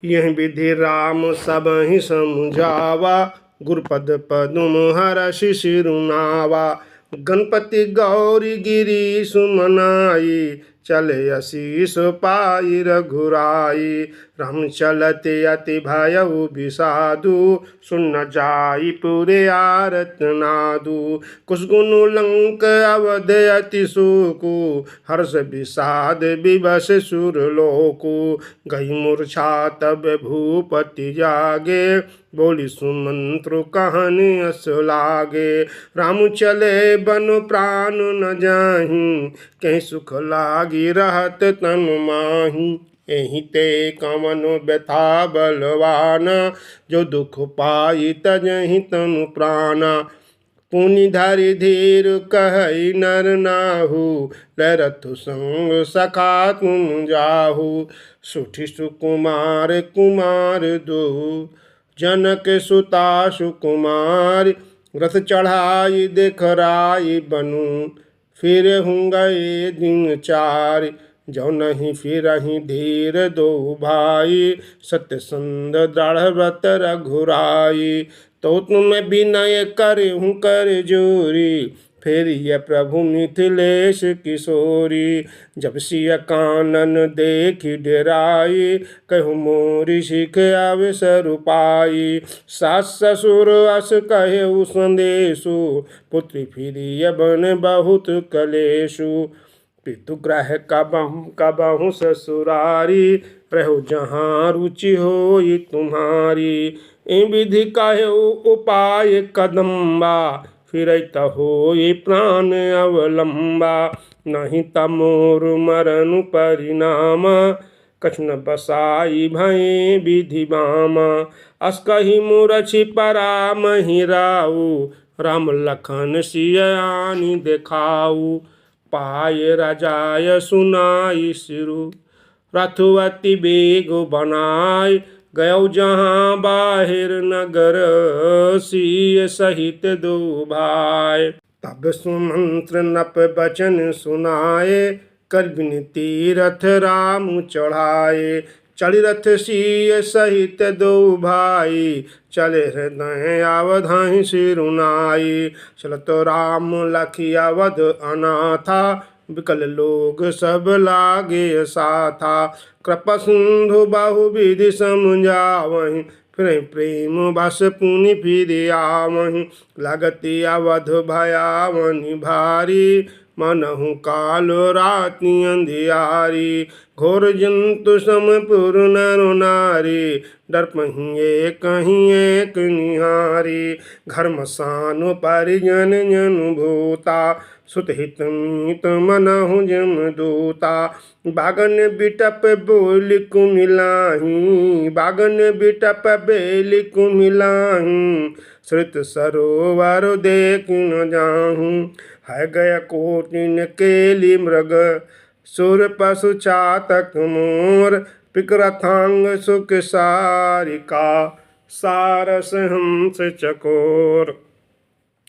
यह विधि राम सब ही समझावा, गुरुपद पदुम हर्ष सिरुनावा। गणपति गौरी गिरी सुमनाई, चले असीस पाई रघुराई। राम चलते अति भयउ विषादु, सुन न जाई पुरे आरत नादु। कुसगुन लंक अवध अति सुकु, हर्ष विषाद विवश सुरलोकु। गई मूर्छा तब भूपति जागे, बोली सुमंत्र कहनि अस लागे। राम चले बन प्राण न जाहि, कहीं सुख लागी रहत तन माही। एहि ते कवन व्यथा बलवान, जो दुख पाई तजहि तनु प्राणा। पुनि धरि धीर कहई नर नाहु, लरथु संग सखा तुम जाहु। सुठी सुकुमार कुमार दो, जनक सुता सुकुमार। रथ चढ़ाई देखराई बनु, फिर हुँ गए दिन चार। जो नहीं फिरहि धीर दो भाई, सत्यसंध दृढ़ व्रत रघुराई। तो तुम विनय करहूँ कर जोरी, फिर ये प्रभु मिथिलेश किशोरी। जब सिय कानन देखी डेराई, कहु मोरी सिख अवसर पाई। सास ससुर अस कहेउ संदेशु, पुत्री फिरिय बन बहुत कलेशु। पितुग्रह कबहु ससुरारी, रहो जहाँ रुचि होई तुम्हारी। इन विधि कहेउ उपाय कदम्बा, फिरत होई प्राण अवलंबा। नहीं तमोर मरनु परिणाम, कछु न बसाई भय विधि बामा। अस कही मूरछि परामहि राउ, राम लखन सिय आनि देखाऊ। पाय राजाय सुनाई सिरु, रथुअति बेग बनाय। गयो जहाँ बाहिर नगर, सिय सहित दो भाई। तब सुमंत्र नप बचन सुनाए, कर विनती रथ राम चढ़ाए। चढ़ी रथ सिय सहित दो भाई, चले हृदय अवधाहि सिरुनाई। चलत राम लखी अवध अनाथा, विकल लोग सब लागे साथा। कृपा सिंधु बहुविधि समझावहि, फिर प्रेम बस पुनि फिर आवहि। लगति अवध भयावनि भारी, मनहु काल राति अंधियारी। घोर जंतु समपुर नर नारी, डरपहि एक निहारी। घर मसान परिजन जन भूता, सुत हित मीत मनहु जम दूता। बागन बिटप बोल कुमिलाही, बागन बिटप बेल कुमिलाही। श्रुत सरोवर देख न जाहूँ, है गय कोटिन केली मृग। सुर पशु चातक मोर, पिकरथांग सुख सारिका। सारस हंस चकोर,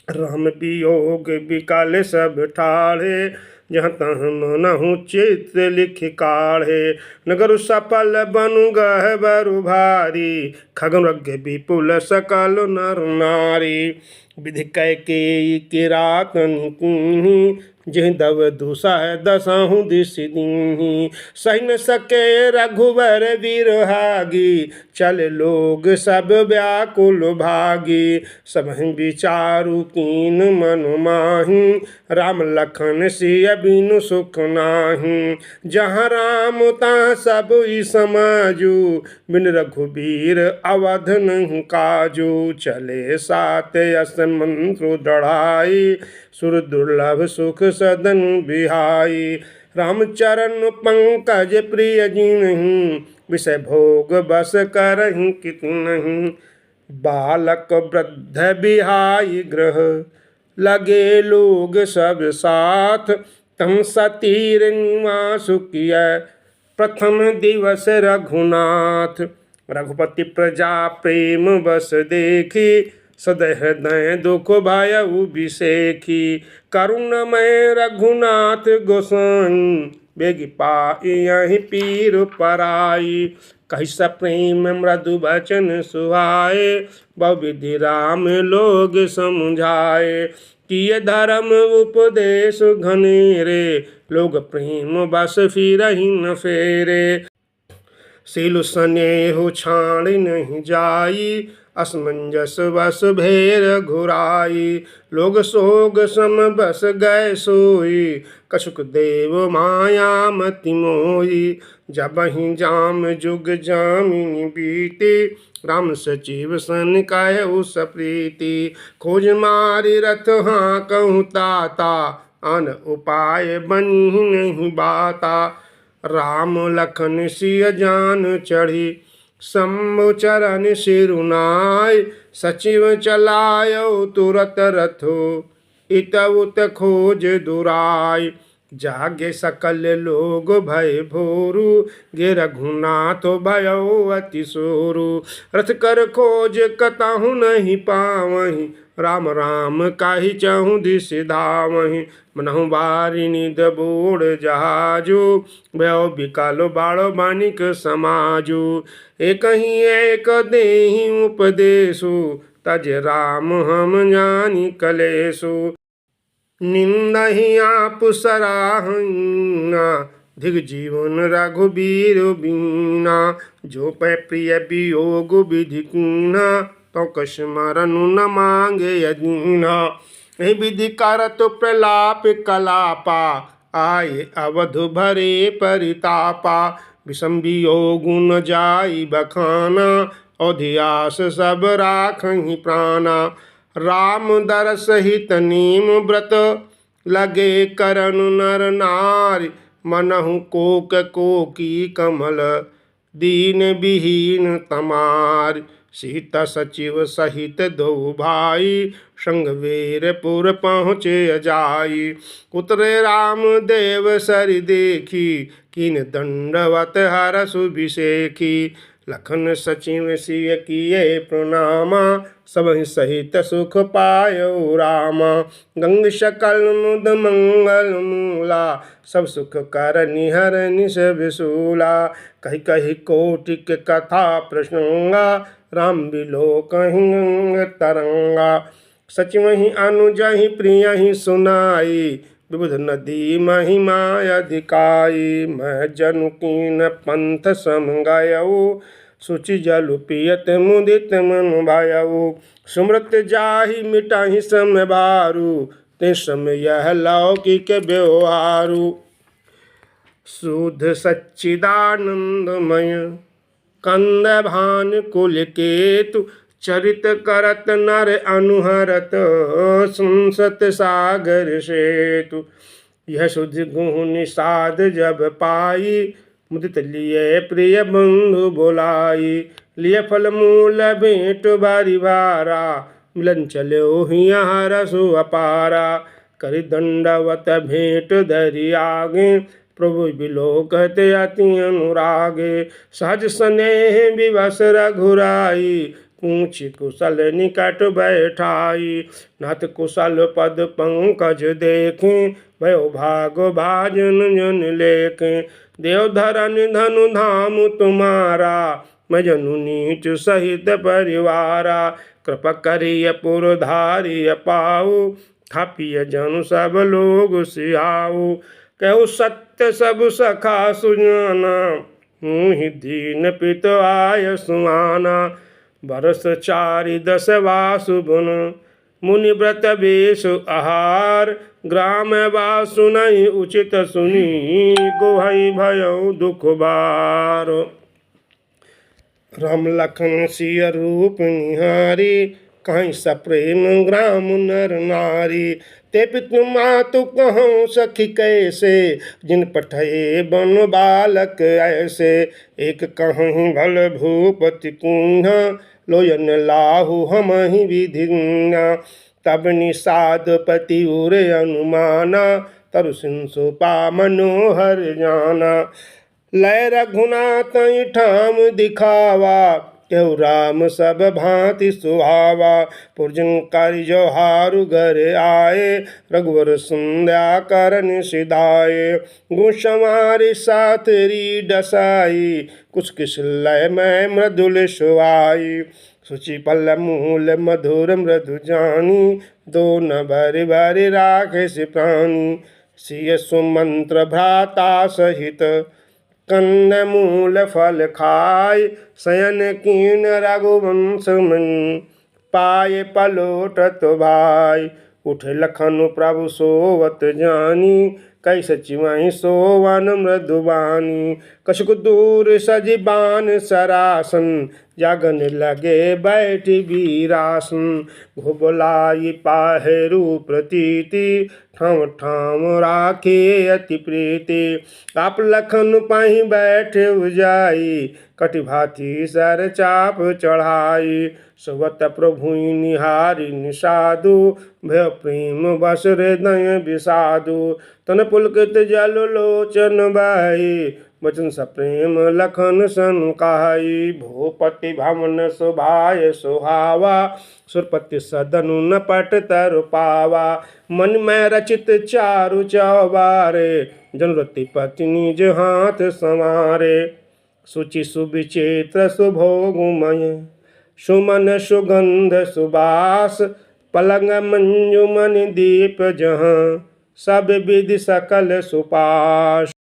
राम वियोग विकल सब ठाढ़े। जहाँ तहाँ मनहु चित्त लिख काढ़े। नगर सफल बनु गहबरु भारी, खगन विपुल सकल नर नारी। विधि कैकेयी किरातन कीन्ही, जिह दव दुसह दसहु दिस दीन्ही। सहि न सके रघुवर विरहागी, चल लोग सब व्याकुल भागी। सबहि विचारु कीन मनु माही, राम लखन सिय बिनु सुख नाही। जहाँ राम तहाँ सब ही समाजु, बिन रघुबीर अवध नहीं काजू। चले सात यस मंत्र दृढ़ाई, सुर दुर्लभ सुख सदन बिहाई। रामचरण पंकज प्रिय जिनहि, विषय भोग बस करहि कित नहीं। बालक वृद्ध बिहाई ग्रह, लगे लोग सब साथ। तम सतीर निवासु किय, प्रथम दिवस रघुनाथ। रघुपति प्रजा प्रेम बस देखी, सदै हृदय दुख भयउ बिसेखी। करुणमय रघुनाथ गोसाई, बेगी पाई यहीं पीर पराई। कहि सप्रेम मृदु बचन सुहाए, बहुविधि राम लोग समझाए। किए धर्म उपदेश घनेरे, लोग प्रेम बस फिरहि न फेरे। सीलु स्नेहु छाड़ नहीं जाई, असमंजस बस भेर घुराई। लोग सोग सम बस गए सोई, कछुक देव माया मति मोई। जबहि जाम जुग जामिनी बीती, राम सचिव सन कहु सप्रीति। खोज मारी रथ हाँ कहूँ ताता, अन उपाय बनी नहीं बाता। राम लखन सिय जान चढ़ी, शंभु चरण सिरुनाय। सचिव चलायो तुरत रथो, इत उत खोज दुराय। जागे सकल लोग भय भोरु, गे रघुनाथ भयो अति सोरु। रथ कर खोज कतहु नहीं पावहीं, राम राम काहि चहु दिस धावहीं। मनहु बारी निद बूढ़ जहाजु, भयो बिकालो बाड़ो बानिक समाजु। एक ही एक देहि उपदेशु, तज राम हम जानी कलेसु। निंदहि आप सराहना, धिग जीवन रघुबीर बीना। जो पै प्रिय वियोग विधि कीना, तो कछ मरनु न मांगे अदीना। यही विधि करत प्रलाप कलापा, आए अवधु भरे परितापा। विषम वियोग न जाई बखाना, अवधियास सब राखहि प्राणा। राम दरस हित नीम व्रत, लगे करन नर नारी। मनहु कोक कोकी कमल, दीन विहीन तमार। सीता सचिव सहित दो भाई, संग वीरपुर पहुँचे जाई। उतरे राम देव सरि देखी, कीन दंडवत हरषु बिसेखी। लखन सचिव सिय किए प्रणामा, सबहि सहित सुख पायो रामा। गंग सकल मुद मंगल मूला, सब सुख कर निहर निस विसूला। कहि कहि कोटिक कथा प्रसंगा, राम बिलो कहीं गंग तरंगा। सचिवहि अनुजहि प्रियहि सुनाई, विबुध नदी महिमा अधिकाई। मैं जनु कीन पंथ सम गयऊ, सुचि जलु पियत मुदित मन भयऊ। सुमृत जाहि मिटाहि सम बारू, ते समय यह लौकिक व्यवहारु। शुद्ध सच्चिदानंदमय कंद भान कुल केतु, चरित करत नर अनुहरत, संसत सागर सेतु। यह शुद्ध गुण निषाद जब पाई, मुदित लिए प्रिय बंधु बोलाई। लिए फल मूल भेंट बारी भारा, मिलन चलो हिया हरसु अपारा। करि दंडवत भेंट धरि आगे, प्रभु बिलोकत अति अनुरागे। सहज स्नेह विवश रघुराई, पूछ कुशल निकट बैठाई। नाथ कुशल पद पंकज देखें, भयो भाग भाजन जन लेखें। देव धरन धनु धाम तुम्हारा, मैं जनु नीच सहित परिवारा। कृपा करिय पुरधारिय पाऊ, थापिय जनु सब लोग सियाऊ। कहु सत्य सब सखा सुजाना, मुहि दीन पित आय सुमाना। बरस 4 10 वासु बुन, मुनि व्रत वेश आहार। ग्राम वासु नहीं उचित सुनी, गोहई भयो दुख बार। राम लखन सिय रूप निहारी, कहीं सप्रेम ग्राम नर नारी। ते पितु मातु कहूँ सखी कैसे, जिन पठये बन बालक ऐसे। एक कहूँ भल भूपति कुन्हा, लोयन लाहु हम ही विधिन्ना। तब निषाद पति उर अनुमाना, तरु सिंसु पा मनोहर जाना। लय रघुनाथ ठाम दिखावा, केहू राम सब भांति सुहावा। पुरजन करि जोहारु घर आए, रघुवर संध्या करन सिधाए। गुसवारि साथरी डसाई, कुछ किस लय में मृदुल सुहाई। सुचि पल मूल मधुर मृदु जानी, दो न भरि भरि राखे सि प्राणी। सिय सुमंत्र भ्राता सहित, कंद मूल फल खाय। शयन कीन रघुवंश मन, पाए पलोटत भाई। उठे लखन प्रभु सोवत जानी, कई सचि वहीं सोवन मृदुबानी। कछुक दूर सजि बान सरासन, जागन लगे बैठि वीरासन। घुबलाई पाहेरु प्रतीति, ठाम ठाम राखे अति प्रीति। आप लखन पाहि बैठे उजाई, कटि भांति सर चाप चढ़ाई। सुवत प्रभु निहारी निषादु, भय प्रेम बस हृदय विषादु। तन पुलकित जल लोचन बाई, वचन सप्रेम लखन सन कहाई। भूपति भवन शोभाय सुहावा, सुरपति सदनु न पट तरु पावा। मन में रचित चारु चौबारे, जनरति पति निज हाथ संवारे। सुचि सुविचित्र सुभोगमय, सुमन सुगंध सुबास। पलंग मंजुमन दीप जहाँ, सब विधि सकल सुपास।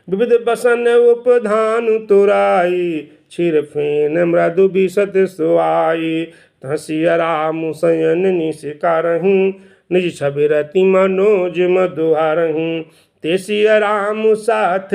विविध बसन उपधान तुराई, क्षीर फेन मृदु बिसत सुआई। हसिया राम शयन निशिकारहु, निज छवि रति मनोज मधुहारहु। ते सिया राम साथ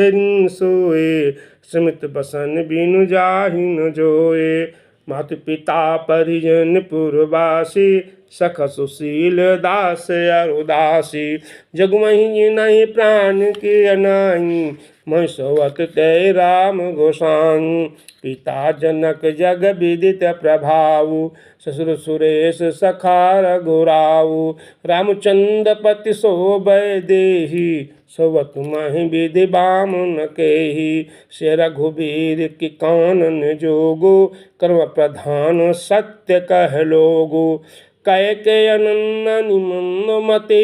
सोए, स्मित बसन बिनु जाहि न जोए। मातु पिता परिजन पुरवासी, सख सुशील दास अरुदासी। जगमहि नहीं प्राण के अनाई, मैं सोवत ते राम गोसाई। पिता जनक जग विदित प्रभाऊ, ससुर सुरेश सखा रघुराऊ। रामचंद्र पति शोभय देहि, सोवत महि विधि बामन केहि। से रघुबीर की कानन जोगो, कर्म प्रधान सत्य कह लोगो। कैकेयी नंदन मंदमति,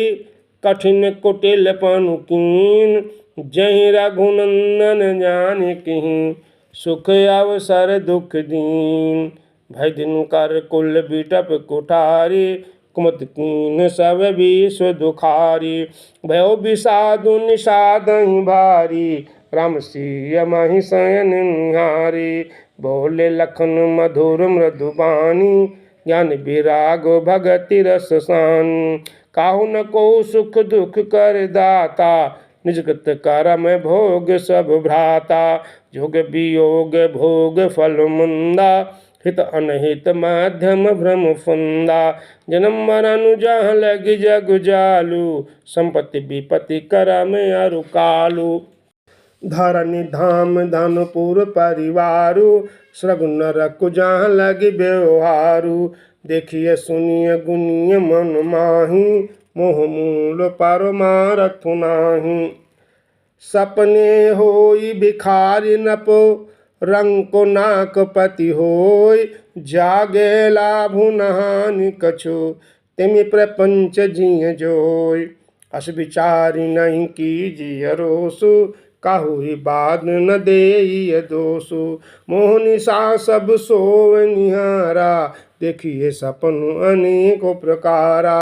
कठिन कुटिल पनु कीन। जहि रघुनंदन जानकी, सुख अवसर दुख दीन। भय दिन कर कुल बिटप कुठारी, कुमत कीन सब विश्व दुखारी। भयो विषादु निषादहि भारी, राम सिय महि शयन निहारी। बोले लखन मधुर मृदुबानी, ज्ञान विराग भगति रस सानी। काहू न को सुख दुख कर दाता, निजगत करम भोग सब भ्राता। जोग वियोग भोग फल मंदा, हित अनहित माध्यम भ्रम फंदा। जन्म मरण जहाँ लग जग जालू, संपत्ति विपत्ति करम अरु कालू। धरनी धाम धनपुर परिवारु, सृग नरक जहाँ लग व्यवहारु। देखिए सुनिए गुनिय मन माही, मोह मूल परमारथ नाही। सपने होई भिखारी नपो, रंग को नाक पति होय। जागे लाभु नहानि कछु, तिमि प्रपंच जिय जोय। अस विचारी नहीं कीजिए रोसु, काहू ही बाद न देय दोषु। मोहनि सा सब सोव निहारा, देखिए सपन अनेको प्रकारा।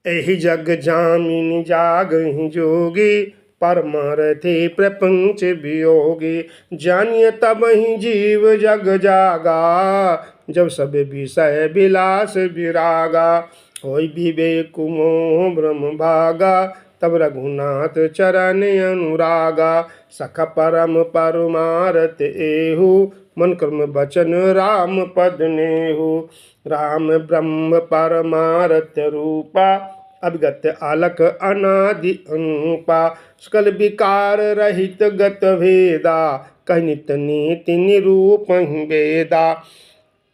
एहि जग जामिन जागहि जोगी, परमारथि प्रपंच वियोगी। जानिए तब ही जीव जग जागा, जब सब विषय विलास विरागा। होई विवेक मोह भ्रम भागा, तब रघुनाथ चरण अनुरागा। सख परम परमारथ एहु, मन कर्म वचन राम पद नेहु। राम ब्रह्म परमारथ रूपा, अभिगत अलख अनादि अनुपा। सकल विकार रहित गत भेदा, कहि नित नीति निरूप वेदा।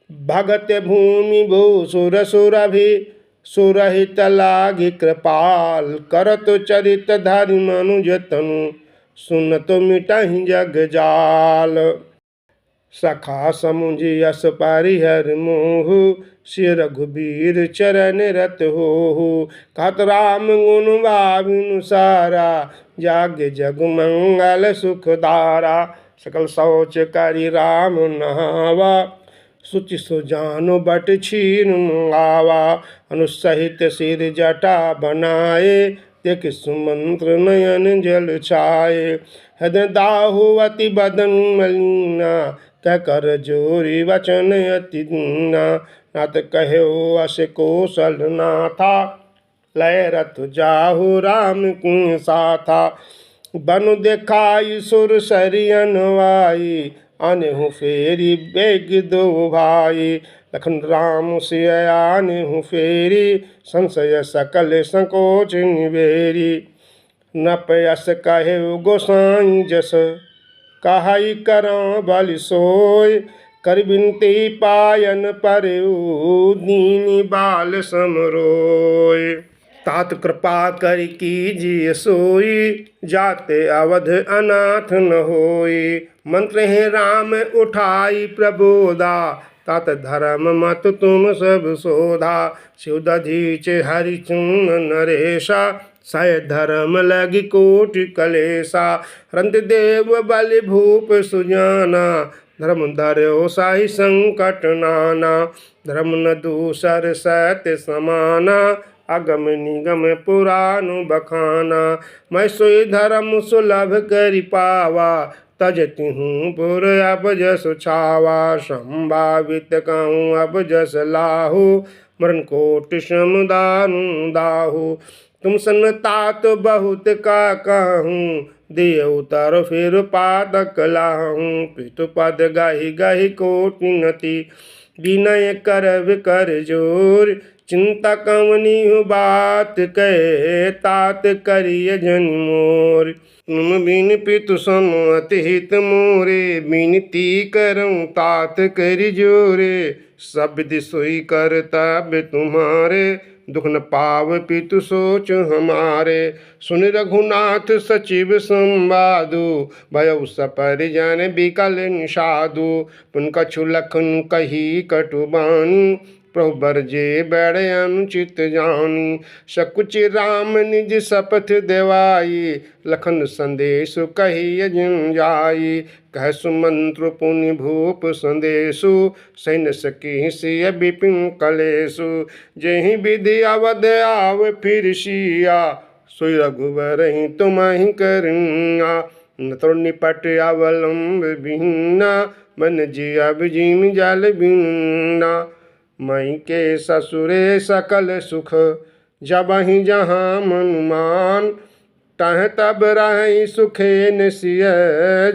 भगत भूमि भू सुर सुरभि, सुरहित लागी कृपाल। करत चरित धरि मनुज तनु, सुनत मिटहि जग जाल। सखा समुझ यस परिहर मोह, श्री रघुबीर चरण रत हो। कहत राम गुण गाविनु सारा, जाग जग मंगल सुख धारा। सकल शौच करि राम नहावा, सुचि सुजानु बट छीन मंगावा। अनुसहित सिर जटा बनाए, देख सुमंत्र नयन जल छाए। हृदय दाहु अति बदन मलिना, कह कर जोरी वचन अति दीना। नाथ कहो अस कौशल नाथा, लय रथ जाहु राम की साथा। बनु देखाई सुर सरियन वाई, आनेहु फेरी बेग दो भाई। लखन राम सिय आनेहु फेरी, संशय सकल संकोच निबेरी। न पयस कहे गोसाई जस, कहाई करां बल सोय। कर बिनती पायन परऊ, दीनी बाल समरोय। तात कृपा कर कीजिए सोई, जाते अवध अनाथ न होई। मंत्र है राम उठाई प्रबोधा, तात धर्म मत तुम सब सोधा। शिव दधीच हरि चून नरेशा, सय धर्म लगी कोटि कलेसा। रंत देव बलि भूप सुजाना, धर्म धर्यो साहि संकट नाना। धर्म न दूसर सत्य समाना, अगम निगम पुराण बखाना। मैं सोई धर्म सुलभ करि पावा, तजति हूँ पुर अब जस छावा। संभावित कहूँ अब जस लाहू, मरण कोट समुदानु दाहू। तुम सन तात बहुत का कहूँ, दिय उतर फिर पादक लाहूँ। पितु पद गाही गाही कोटि नति, विनय कर विकर जोर। चिंता कवनी बात कहे, तात करिय जन मोर। तुम बिन पितु सम अति हित मोरे, बिनती करऊँ तात करि जोरे। सब विधि सोई कर्तव्य तुम्हारे, दुख न पाव पितु सोच हमारे। सुन रघुनाथ सचिव संवादु, भयउ सपरिजन बिकल निषादु। पुन कछु लखन कही कटु बानी, प्रभु बरजे बैठ अनुचित जानी। सकुचि राम निज शपथ देवाई, लखन संदेशु कही अजिन जाई। कह सुमंत्र पुनि भूप संदेशु, सैन सकी सिय विपिन कलेशु। जेहि विधि अवध आव फिर सिया, सोई रघुवर ही तुम ही करिया। न तो निपट अवलंब बिना, मन जी अब जिम जल बिना। मई के ससुरे सकल सुख, जबहि जहाँ मनुमान। तह तब रही सुखे निसिय,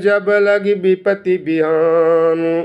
जब लगी विपति बिहान।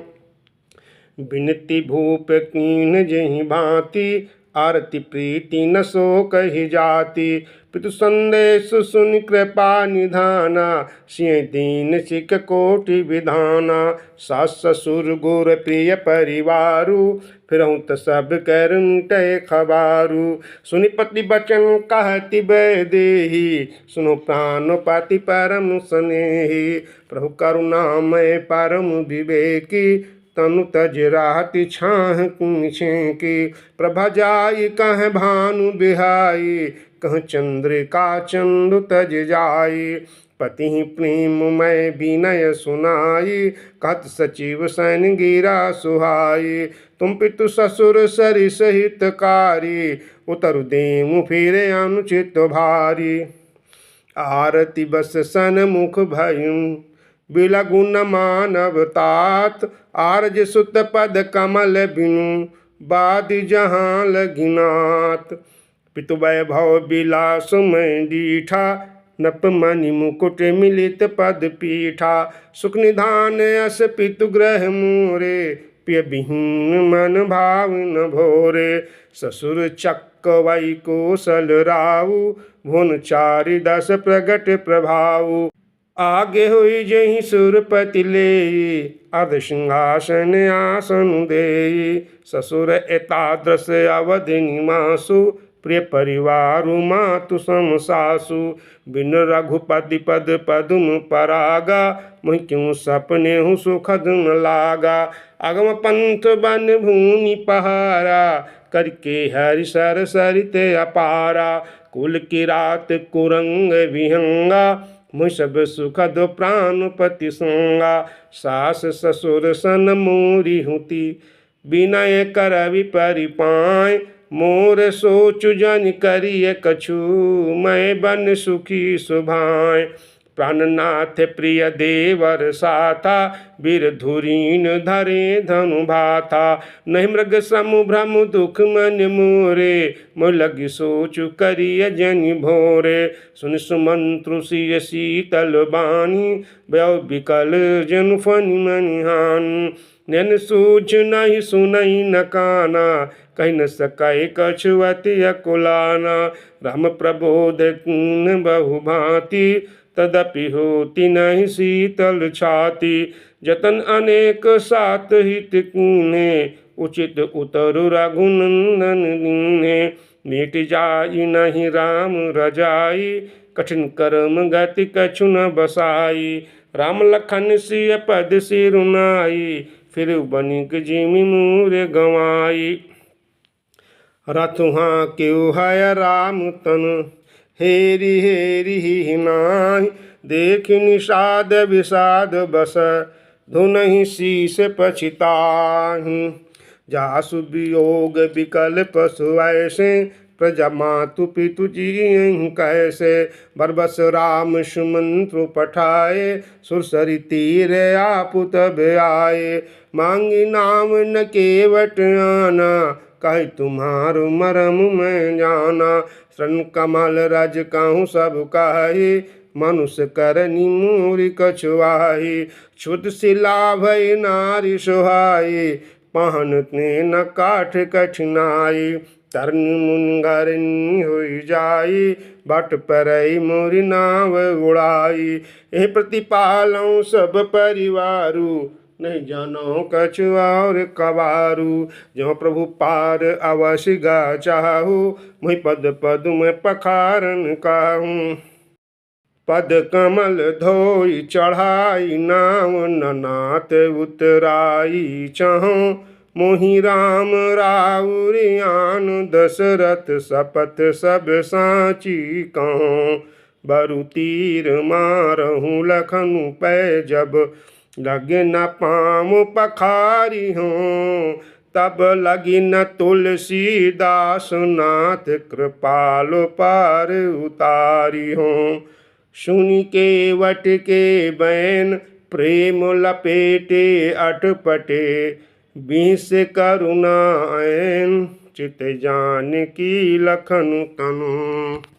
बिनती भूप कीन जेहि भांति, आरती प्रीति न सो कही जाति। पितु संदेश सुन कृपा निधाना, सिय दीन सिख कोटि विधाना। सास ससुर गुर प्रिय परिवारु, फिरहु त सब कर मिटै खबारू। सुनि पति बचन कहति वैदेही, सुनो प्राण पति परम स्नेही। प्रभु करुणामय परम विवेकी, तनु तज राति छाह छेकी। प्रभा जाई कह भानु बिहाई, कह चंद्रिका चंदु तज जाई। पति प्रेम मैं विनय सुनाई, कहत सचिव सैन गिरा सुहाई। तुम पितु ससुर सरिस हितकारी, उतरु देमु फिरे अनुचित भारी। आरती बस सन मुख भयुं, बिलगु न मानव तात। आरज सुत पद कमल बिनु, बादि जहाँ लगिनात। पितु वैभव बिलास मैं डीठा, नप मणि मुकुट मिलित पद पीठा। सुख निधान अस पितु ग्रह मोरे, प्रिय विहीन मन भाव न भोरे। ससुर चक्क वै कौशल राऊ, भुवन चारि दस प्रगट प्रभाऊ। आगे हुई जहि सुरपति लेई, अर्ध सिंहासन आसन देई। ससुर एतादृश अवधि निमासु, प्रिय परिवारु मातु सम सासु बिन रघुपति पद पदुम परागा मुहि क्यों सपने हूँ सुखद न लागा अगम पंथ बन भूमि पहारा करके हरि सर सरित अपारा कुल की रात कुरंग विहंगा मुझ सब सुखद प्राणपति संगा सास ससुर सन मोरी हुती विनय कर विपरिपाय मोर सोचु जन करिय कछु मैं बन सुखी सुभाय प्राणनाथ प्रिय देवर साथा वीर धुरीन धरे धनु भाथा नहीं मृग समु भ्रम दुख मन मोरे मोह लगी सोचु करिय जन भोरे सुन सुमंत्रु सिय शीतल बानी व्यव विकल जन फनि मनिहान नैन सूझ नहीं सुनई न काना कह न सकै कछुअति अकुलाना राम प्रबोध कीन बहु भांति तदपि होती नहीं शीतल छाती जतन अनेक सात हित कीने उचित उतरु रघुनंदन दीने मिट जाई नहीं राम रजाई कठिन कर्म गति कछु न बसाई राम लखन सिय पद सिरुनाई फिर बनिक जिमि मूर गवाई रथुहा क्यों है राम तन हेरी हेरी नाहि देख निषाद विषाद बस धुनहि शीस पछिताहि जासु वियोग विकल पशु ऐसे प्रजा मातु पितु जी कैसे बरबस राम सुमंत्रु पठाए सुरसरी तीर आपु तब आए मांगी नाम न केवट आना कह तुम्हारो मरम मैं जाना श्रन कमल रज कहूँ सब कहे मनुष्य करनी मूरी कछुआही क्षुद शिला भय नारी सुहाई पहन न काठ कठिनाई तरन मुनगरनी हो जाई बट परई मोरी नाव उड़ाई ए प्रतिपालों सब परिवारू नहीं जानो कछु और कबारू जो प्रभु पार अवश्य गा चाहू मुहि पद पद में पखारन काहूँ पद कमल धोई चढ़ाई नाम ननाथ उतराई चाहूँ मोहि राम राउरियान दशरथ सपथ सब साची कहूँ बरु तीर मारहूँ लखनु पै जब लगे न पाम पखारी हूँ तब लगी न तुलसीदास नाथ कृपालो पार उतारी हूँ सुनि के वट के बैन प्रेम लपेटे अटपटे बीस करुणा ऐन चित जान की लखन तनु।